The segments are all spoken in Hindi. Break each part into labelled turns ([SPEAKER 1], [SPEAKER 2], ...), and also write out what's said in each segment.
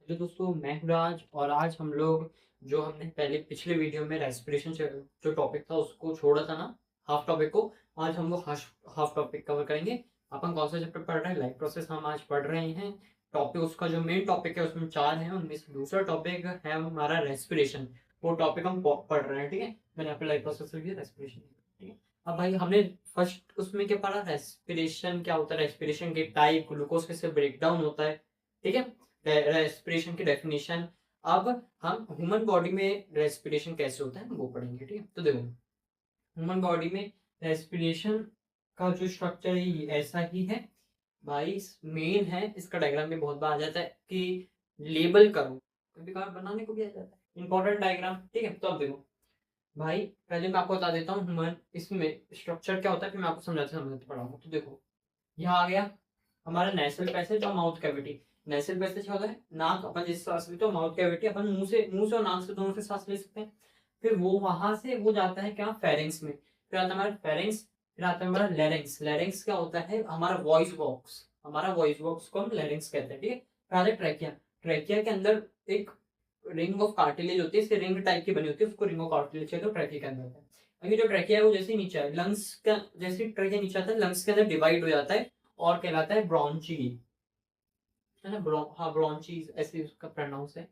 [SPEAKER 1] हेलो दोस्तों, मैं हूँ राज और आज हम लोग जो हमने पहले पिछले वीडियो में रेस्पिरेशन जो टॉपिक था उसको छोड़ा था ना, हाफ टॉपिक को। आज हम लोग हाफ टॉपिक कवर करेंगे। अपन कौन सा चैप्टर पढ़ रहे हैं? लाइफ प्रोसेस हम आज पढ़ रहे हैं। टॉपिक उसका जो मेन टॉपिक है उसमें चार है, उनमें से दूसरा टॉपिक है हमारा रेस्पिरेशन। वो टॉपिक हम पढ़ रहे हैं, ठीक है। मैंने यहाँ पे लाइफ प्रोसेस लिख दिया, रेस्पिरेशन, ठीक है। अब भाई हमने फर्स्ट उसमें क्या पढ़ा? रेस्पिरेशन क्या होता है, रेस्पिरेशन के टाइप, ग्लूकोज कैसे ब्रेक डाउन होता है, ठीक है। रेस्पिरेशन की डेफिनेशन। अब हम ह्यूमन बॉडी में रेस्पिरेशन कैसे होता है वो पढ़ेंगे, ठीक है। तो देखो, ह्यूमन बॉडी में रेस्पिरेशन का जो स्ट्रक्चर है ये ऐसा ही है भाई। मेन है, इसका डायग्राम भी बहुत बार आ जाता है कि लेबल करो, कभी कभार बनाने को भी आ जाता है इंपॉर्टेंट डायग्राम, ठीक है। तो अब देखो भाई, पहले मैं आपको बता देता हूँ ह्यूमन इसमें स्ट्रक्चर क्या होता है, फिर मैं आपको समझाते समझाते पढ़ाऊंगा। तो देखो, यहाँ आ गया हमारा नेसल पैसेज और माउथ कैविटी। नेसल पैसेज क्या होता है? नाक, अपन जिस सांस लेते हो। माउथ कैविटी अपन मुंह से और नाक से, दोनों से सांस ले सकते हैं। फिर वो वहां से वो जाता है क्या? फेरिंग्स में। फिर आता है हमारा फेरिंग्स, फिर आता है हमारा लेरिंग्स। लेरिंग्स क्या होता है? हमारा वॉइस बॉक्स। हमारा वॉइस बॉक्स को हम लेरिंग्स कहते हैं, ठीक है। फिर आता है ट्रैकिया। ट्रैकिया के अंदर एक रिंग ऑफ कार्टिलेज होती है, रिंग टाइप की बनी होती है, उसको रिंग ऑफ कार्टिलेज कहते हैं, ट्रैकिया के अंदर होता है। अभी जो ट्रैकिया है वो जैसे ही नीचे है, लंग्स का जैसे ट्रैकिया नीचे आता है, लंग्स के अंदर डिवाइड हो जाता है और कहलाता है ब्रॉन्ची, है ना। हाँ, ब्रॉन्चीज ऐसे उसका प्रोनाउंस है।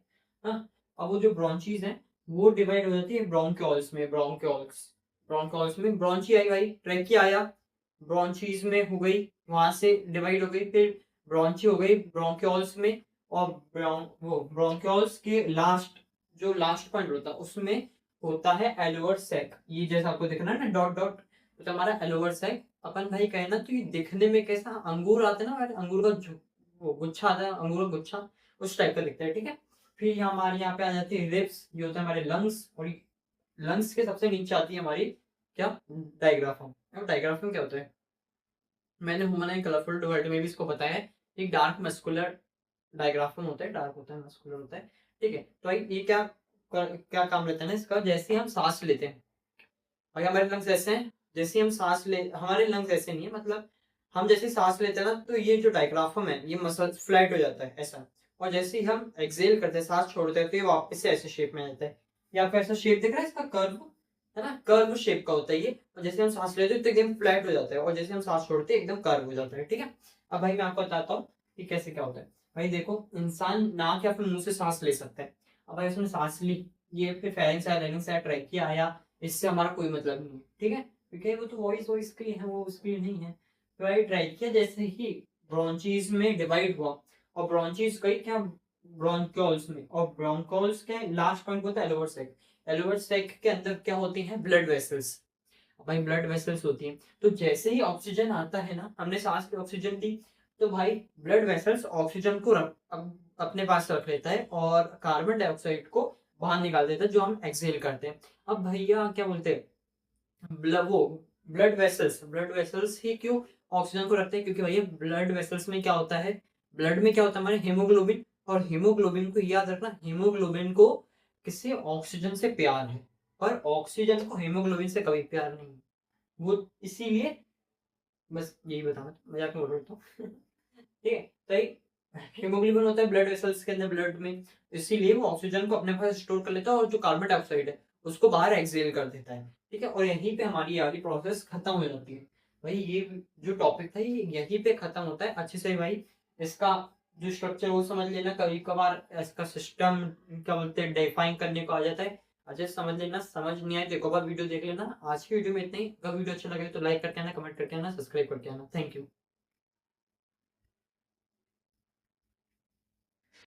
[SPEAKER 1] हाँ, अब वो जो ब्रॉन्चीज है वो डिवाइड हो जाती है ब्रोंक्योल्स में। ब्रोंक्योल्स में ब्रॉन्ची आई भाई, ट्रैकिया आया, ब्रॉन्चीज में हो गई, वहां से डिवाइड हो गई, फिर ब्रॉन्ची हो गई ब्रोंक्योल्स में। और वो ब्रोंक्योल्स के जो लास्ट पॉइंट होता है उसमें होता है एलोअर सैक। ये जैसा आपको दिख रहा है ना, डॉट डॉट, तो हमारा एलोअर सैक। अपन भाई कहे ना तो ये दिखने में कैसा अंगूर आता है ना, अंगूर का वो गुच्छा आता है, अंगूर का गुच्छा, उस टाइप का दिखता है, ठीक है। फिर हमारे यहाँ पे आ जाती है रिब्स, ये होता है हमारे लंग्स। और लंग्स के सबसे नीचे आती है हमारी क्या? डायग्राफम। डायग्राफम क्या होता है? मैंने ह्यूमन कलरफुल वर्ल्ड में भी इसको बताया है। एक डार्क मस्कुलर डायग्राफम होता है, डार्क होता है, मस्कुलर होता है, ठीक है। तो भाई ये क्या काम रहता है ना इसका? जैसे हम सांस लेते हैं, और हमारे लंग्स ऐसे हैं, जैसे हम सांस ले, हमारे लंग्स ऐसे नहीं है, मतलब हम जैसे सांस लेते हैं ना तो ये जो डायग्राफम है ये मसल फ्लैट हो जाता है ऐसा। और जैसे ही हम एक्सेल करते हैं, सांस छोड़ते हैं, तो ये वापस से ऐसे शेप में आ जाता है। ये आपको ऐसा शेप दिख रहा है इसका? कर्व, है ना, कर्व शेप का होता है ये। और जैसे हम सांस लेते हैं तो एकदम फ्लैट हो जाता है, और जैसे हम सांस छोड़ते हैं एकदम कर्व हो जाता है, ठीक है। अब भाई मैं आपको बताता हूँ कि कैसे क्या होता है। भाई देखो, इंसान नाक या फिर मुंह से सांस ले सकता है। अब भाई उसने सांस ली, ये फिर फेरेंस आया, लेरिंग्स आया, ट्रैकिया आया, इससे हमारा कोई मतलब नहीं है, ठीक है, क्योंकि वो तो वॉइस वॉइस के लिए है, वो उसके लिए नहीं है। तो भाई ट्रैकिया जैसे ही ब्रोंचीज में डिवाइड हुआ, और ब्रोंचीज गई क्या? ब्रोंक्योल्स में, और ब्रोंक्योल्स के लास्ट पॉइंट होता है एलोवर सैक। एलोवर सैक के अंदर क्या होती हैं? Blood vessels. भाई ब्लड वेसल्स होती हैं, तो जैसे ही ऑक्सीजन आता है ना, हमने सांस पे ऑक्सीजन दी, तो भाई ब्लड वेसल्स ऑक्सीजन को अपने पास रख लेता है और कार्बन डाइऑक्साइड को बाहर निकाल देता है, जो हम एक्सहेल करते हैं। अब भैया क्या बोलते हैं, वो ब्लड वेसल्स ही क्यों ऑक्सीजन को रखते हैं? क्योंकि भैया ब्लड वेसल्स में क्या होता है, ब्लड में क्या होता है हमारे? हीमोग्लोबिन। और हीमोग्लोबिन को याद रखना, हीमोग्लोबिन को किससे? ऑक्सीजन से प्यार है, पर ऑक्सीजन को हीमोग्लोबिन से कभी प्यार नहीं है। वो इसीलिए, बस यही बताना, मजाक में बोल रहा हूँ ठीक है। तो हीमोग्लोबिन होता है ब्लड वेसल्स के अंदर, ब्लड में, इसीलिए वो ऑक्सीजन को अपने पास स्टोर कर लेता है और जो कार्बन डाइऑक्साइड है उसको बाहर एक्सहेल कर देता है, ठीक है। और यहीं पे हमारी ये वाली प्रोसेस खत्म हो जाती है। भाई ये जो टॉपिक था ये यहीं पे खत्म होता है अच्छे से भाई। इसका जो स्ट्रक्चर वो समझ लेना, कभी कभार इसका सिस्टम क्या बोलते हैं डिफाइन करने को आ जाता है, अच्छे से समझ लेना। समझ नहीं आए तो एक और बार वीडियो देख लेना। आज की वीडियो में इतना ही। अगर वीडियो अच्छा लगे तो लाइक करके आना, कमेंट करके आना, सब्सक्राइब करके आना। Thank you.